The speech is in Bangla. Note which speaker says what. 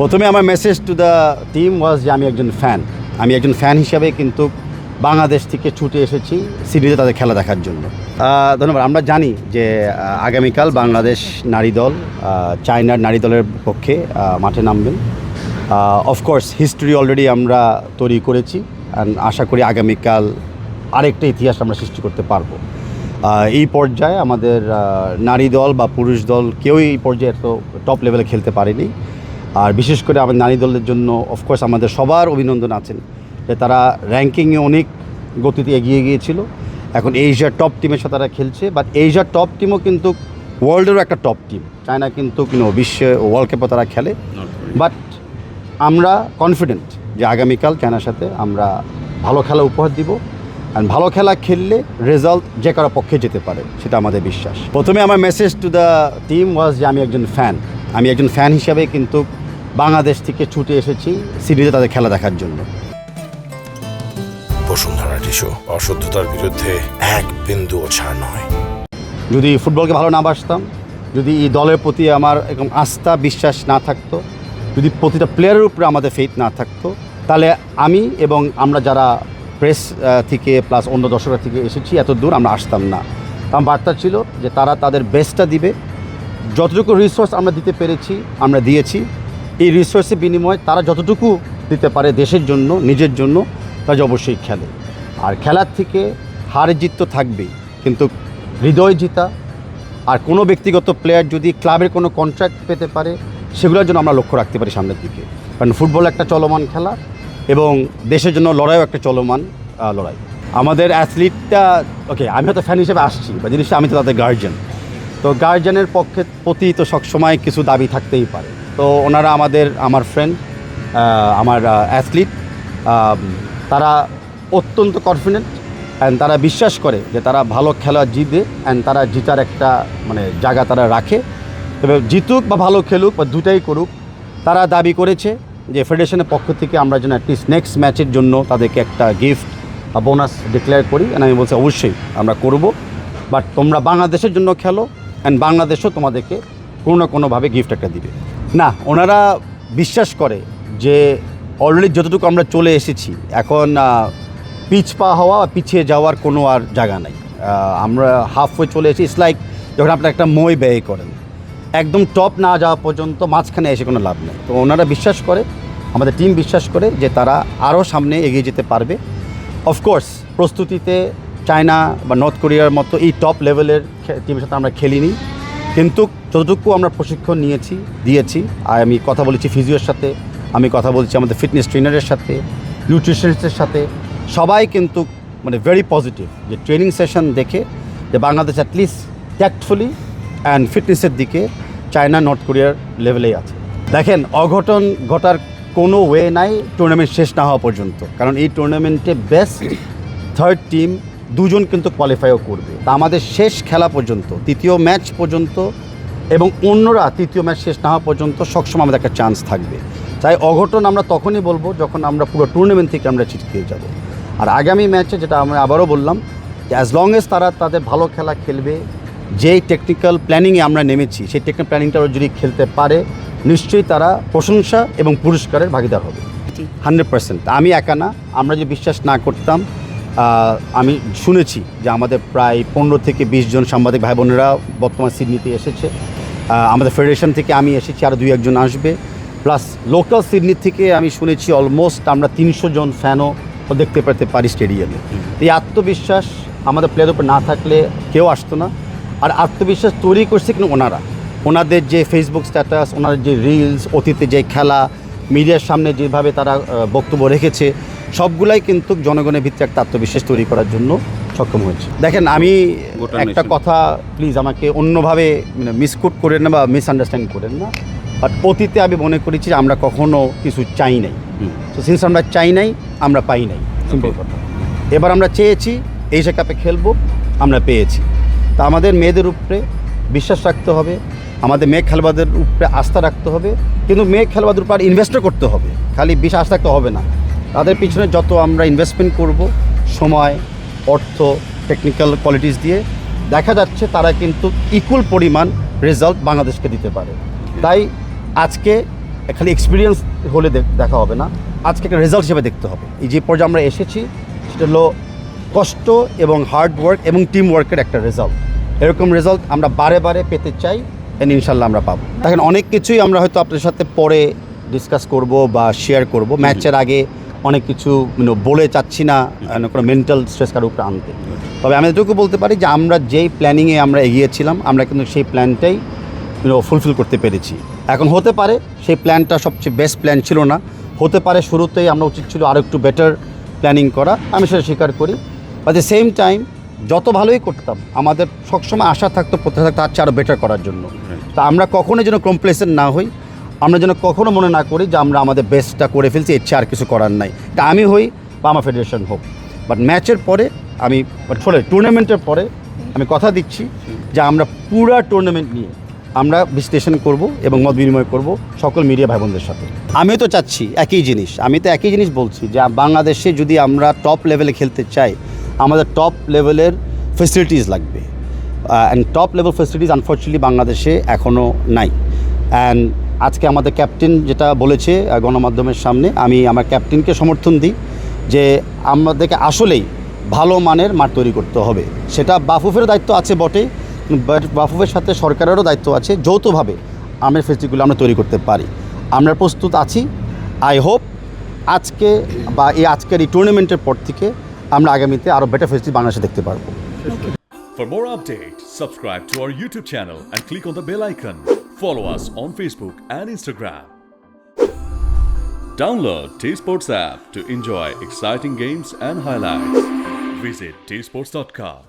Speaker 1: প্রথমে আমার মেসেজ টু দ্য টিম ওয়াজ যে আমি একজন ফ্যান হিসাবে কিন্তু বাংলাদেশ থেকে ছুটে এসেছি সিডনিতে তাদের খেলা দেখার জন্য। ধন্যবাদ। আমরা জানি যে আগামীকাল বাংলাদেশ নারী দল চায়নার নারী দলের পক্ষে মাঠে নামবেন। অফকোর্স হিস্ট্রি অলরেডি আমরা তৈরি করেছি অ্যান্ড আশা করি আগামীকাল আরেকটা ইতিহাস আমরা সৃষ্টি করতে পারবো। এই পর্যায়ে আমাদের নারী দল বা পুরুষ দল কেউই এই পর্যায়ে এত টপ লেভেলে খেলতে পারেনি। আর বিশেষ করে আমাদের নারী দলের জন্য অফকোর্স আমাদের সবার অভিনন্দন আছেন যে তারা র্যাঙ্কিংয়ে অনেক গতিতে এগিয়ে গিয়েছিল। এখন এশিয়ার টপ টিমের সাথে তারা খেলছে, বাট এশিয়ার টপ টিমও কিন্তু ওয়ার্ল্ডেরও একটা টপ টিম। চায়না কিন্তু বিশ্বে ওয়ার্ল্ড কাপে তারা খেলে, বাট আমরা কনফিডেন্ট যে আগামীকাল চায়নার সাথে আমরা ভালো খেলা উপহার দিব। অ্যান্ড ভালো খেলা খেললে রেজাল্ট যে কারো পক্ষে যেতে পারে, সেটা আমাদের বিশ্বাস। প্রথমে আমার মেসেজ টু দ্য টিম ওয়াজ যে আমি একজন ফ্যান হিসাবে কিন্তু বাংলাদেশ থেকে ছুটে এসেছি সিডনিতে তাদের খেলা দেখার জন্য।
Speaker 2: বসুন্ধরা টিস্যু অশুদ্ধতার বিরুদ্ধে এক বিন্দুও ছাড় নয়।
Speaker 1: যদি ফুটবলকে ভালো না বাসতাম, যদি এই দলের প্রতি আমার এরকম আস্থা বিশ্বাস না থাকতো, যদি প্রতিটা প্লেয়ারের উপরে আমাদের ফেথ না থাকতো, তাহলে আমি এবং আমরা যারা প্রেস থেকে প্লাস অন্য দর্শকরা থেকে এসেছি এত দূর আমরা আসতাম না। আমার বার্তা ছিল যে তারা তাদের বেস্টটা দিবে, যতটুকু রিসোর্স আমরা দিতে পেরেছি আমরা দিয়েছি। এই রিসোর্সের বিনিময়ে তারা যতটুকু দিতে পারে দেশের জন্য নিজের জন্য তারা অবশ্যই খেলে। আর খেলার থেকে হার জিত তো থাকবেই, কিন্তু হৃদয় জিতা আর কোনো ব্যক্তিগত প্লেয়ার যদি ক্লাবের কোনো কন্ট্রাক্ট পেতে পারে সেগুলোর জন্য আমরা লক্ষ্য রাখতে পারি সামনের দিকে। কারণ ফুটবল একটা চলমান খেলা এবং দেশের জন্য লড়াইও একটা চলমান লড়াই। আমাদের অ্যাথলিটটা আমি হয়তো ফ্যান হিসেবে আসছি বা জিনিসটা আমি তো তাদের গার্জিয়ান, তো গার্জিয়ানের প্রতি তো সবসময় কিছু দাবি থাকতেই পারে। তো ওনারা আমার ফ্রেন্ড, আমার অ্যাথলিট, তারা অত্যন্ত কনফিডেন্ট অ্যান্ড তারা বিশ্বাস করে যে তারা ভালো খেলা জিতবে অ্যান্ড তারা জিতার একটা জায়গা তারা রাখে। তবে জিতুক বা ভালো খেলুক বা দুটাই করুক, তারা দাবি করেছে যে ফেডারেশনের পক্ষ থেকে আমরা যেন অ্যাটলিস্ট নেক্সট ম্যাচের জন্য তাদেরকে একটা গিফট বা বোনাস ডিক্লেয়ার করি। অ্যান্ড আমি বলছি অবশ্যই আমরা করব, বাট তোমরা বাংলাদেশের জন্য খেলো অ্যান্ড বাংলাদেশও তোমাদেরকে কোনো না কোনোভাবে গিফট একটা দিবে। না, ওনারা বিশ্বাস করে যে অলরেডি যতটুকু আমরা চলে এসেছি, এখন পিছপা হওয়া বা পিছিয়ে যাওয়ার কোনো আর জায়গা নাই। আমরা হাফওয়ে চলে এসেছি। ইটস লাইক যখন আপনারা একটা মই ব্যয় করেন, একদম টপ না যাওয়া পর্যন্ত মাঝখানে এসে কোনো লাভ নেই। তো ওনারা বিশ্বাস করে, আমাদের টিম বিশ্বাস করে যে তারা আরও সামনে এগিয়ে যেতে পারবে। অফকোর্স প্রস্তুতিতে চায়না বা নর্থ কোরিয়ার মতো এই টপ লেভেলের টিমের সাথে আমরা খেলিনি, কিন্তু যতটুকু আমরা প্রশিক্ষণ দিয়েছি। আর আমি কথা বলেছি ফিজিওর সাথে, আমি কথা বলছি আমাদের ফিটনেস ট্রেনারের সাথে, নিউট্রিশনিস্টের সাথে, সবাই কিন্তু ভেরি পজিটিভ যে ট্রেনিং সেশন দেখে যে বাংলাদেশ অ্যাটলিস্ট ট্যাক্টফুলি অ্যান্ড ফিটনেসের দিকে চায়না নর্থ কোরিয়ার লেভেলেই আছে। দেখেন, অঘটন ঘটার কোনো ওয়ে নাই টুর্নামেন্ট শেষ না হওয়া পর্যন্ত, কারণ এই টুর্নামেন্টে বেস্ট থার্ড টিম দুজন কিন্তু কোয়ালিফাইও করবে। তা আমাদের শেষ খেলা পর্যন্ত, তৃতীয় ম্যাচ পর্যন্ত এবং অন্যরা তৃতীয় ম্যাচ শেষ না হওয়া পর্যন্ত সবসময় আমাদের একটা চান্স থাকবে। তাই অঘটন আমরা তখনই বলবো যখন আমরা পুরো টুর্নামেন্ট থেকে আমরা ছিটকে যাব। আর আগামী ম্যাচে যেটা আমরা আবারও বললাম যে অ্যাজ লং এজ তারা তাদের ভালো খেলা খেলবে, যেই টেকনিক্যাল প্ল্যানিংয়ে আমরা নেমেছি সেই টেকনিক্যাল প্ল্যানিংটা যদি খেলতে পারে, নিশ্চয়ই তারা প্রশংসা এবং পুরস্কারের ভাগিদার হবে 100%। আমি একা না, আমরা যে বিশ্বাস না করতাম, আমি শুনেছি যে আমাদের প্রায় 15 থেকে 20 জন সাংবাদিক ভাই বোনেরা বর্তমান সিডনিতে এসেছে। আমাদের ফেডারেশন থেকে আমি এসেছি, আরও 2-1 জন আসবে, প্লাস লোকাল সিডনি থেকে আমি শুনেছি অলমোস্ট আমরা 300 জন ফ্যানও দেখতে পেতে পারি স্টেডিয়ামে। এই আত্মবিশ্বাস আমাদের প্লেয়ারের উপর না থাকলে কেউ আসতো না। আর আত্মবিশ্বাস তৈরি করছে কিন্তু ওনাদের যে ফেসবুক স্ট্যাটাস, ওনাদের যে রিলস, অতীতে যে খেলা, মিডিয়ার সামনে যেভাবে তারা বক্তব্য রেখেছে, সবগুলাই কিন্তু জনগণের ভিত্তিতে একটা আত্মবিশ্বাস তৈরি করার জন্য সক্ষম হয়েছে। দেখেন, আমি একটা কথা প্লিজ আমাকে অন্যভাবে মিসকোট করেন না বা মিসআন্ডারস্ট্যান্ড করেন না, বাট অতীতে আমি মনে করেছি আমরা কখনো কিছু চাই নাই। তো সিন্স আমরা চাই নাই, আমরা পাই নাই, সিম্পল কথা। এবার আমরা চেয়েছি এশিয়া কাপে খেলবো, আমরা পেয়েছি। তা আমাদের মেয়েদের উপরে বিশ্বাস রাখতে হবে, আমাদের মেয়ে খেলোয়াড়দের উপরে আস্থা রাখতে হবে, কিন্তু মেয়ে খেলোয়াড়দের উপর ইনভেস্টও করতে হবে। খালি বিশ্বাস রাখতে হবে না, তাদের পিছনে যত আমরা ইনভেস্টমেন্ট করব, সময়, অর্থ, টেকনিক্যাল কোয়ালিটিস দিয়ে, দেখা যাচ্ছে তারা কিন্তু ইকুয়াল পরিমাণ রেজাল্ট বাংলাদেশকে দিতে পারে। তাই আজকে খালি এক্সপিরিয়েন্স হলে দেখা হবে না, আজকে একটা রেজাল্ট হিসেবে দেখতে হবে। এই যে পর্যায়ে আমরা এসেছি সেটা হলো কষ্ট এবং হার্ড ওয়ার্ক এবং টিম ওয়ার্কের একটা রেজাল্ট। এরকম রেজাল্ট আমরা বারে বারে পেতে চাই, এন্ড ইনশাল্লাহ আমরা পাবো। দেখেন অনেক কিছুই আমরা হয়তো আপনাদের সাথে পরে ডিসকাস করব বা শেয়ার করব। ম্যাচের আগে অনেক কিছু বলে চাচ্ছি না কোনো মেন্টাল স্ট্রেস কারোর উপরে আনতে। তবে আমি এটুকু বলতে পারি যে আমরা যেই প্ল্যানিংয়ে আমরা এগিয়েছিলাম আমরা কিন্তু সেই প্ল্যানটাই ফুলফিল করতে পেরেছি। এখন হতে পারে সেই প্ল্যানটা সবচেয়ে বেস্ট প্ল্যান ছিল না, হতে পারে শুরুতেই আমরা উচিত ছিল আরও একটু বেটার প্ল্যানিং করা, আমি সেটা স্বীকার করি। বাট দ্য সেম টাইম যত ভালোই করতাম আমাদের সবসময় আশা থাকতো, প্রত্যাশা থাকতো তার চেয়ে আরও বেটার করার জন্য। তা আমরা কখনোই যেন কমপ্লেসেন্ট না হই, আমরা যেন কখনো মনে না করি যে আমরা আমাদের বেস্টটা করে ফেলছি, এর চেয়ে আর কিছু করার নাই। তা আমি হই বা আমার ফেডারেশন হোক, বাট ম্যাচের পরে আমি টুর্নামেন্টের পরে আমি কথা দিচ্ছি যে আমরা পুরা টুর্নামেন্ট নিয়ে আমরা বিশ্লেষণ করব এবং মত বিনিময় করব সকল মিডিয়া ভাই বোনদের সাথে। আমিও তো চাচ্ছি একই জিনিস, আমি তো একই জিনিস বলছি যে বাংলাদেশে যদি আমরা টপ লেভেলে খেলতে চাই আমাদের টপ লেভেলের ফেসিলিটিস লাগবে, and top level facilities unfortunately বাংলাদেশে এখনও নাই। অ্যান্ড আজকে আমাদের ক্যাপ্টেন যেটা বলেছে গণমাধ্যমের সামনে, আমি আমার ক্যাপ্টেনকে সমর্থন দিই যে আমাদেরকে আসলেই ভালো মানের মাঠ তৈরি করতে হবে। সেটা বাফুফের দায়িত্ব আছে বটে, বাট বাফুফের সাথে সরকারেরও দায়িত্ব আছে, যৌথভাবে আমরা ফেসিলিটিগুলো আমরা তৈরি করতে পারি। আমরা প্রস্তুত আছি। আই হোপ আজকে বা আজকের এই টুর্নামেন্টের পর থেকে আমরা আগামীতে আরও বেটার ফেসিলিটি বাংলাদেশে দেখতে পারবো।
Speaker 3: For more updates, subscribe to our YouTube channel and click on the bell icon. Follow us on Facebook and Instagram. Download T-Sports app to enjoy exciting games and highlights. Visit tsports.com.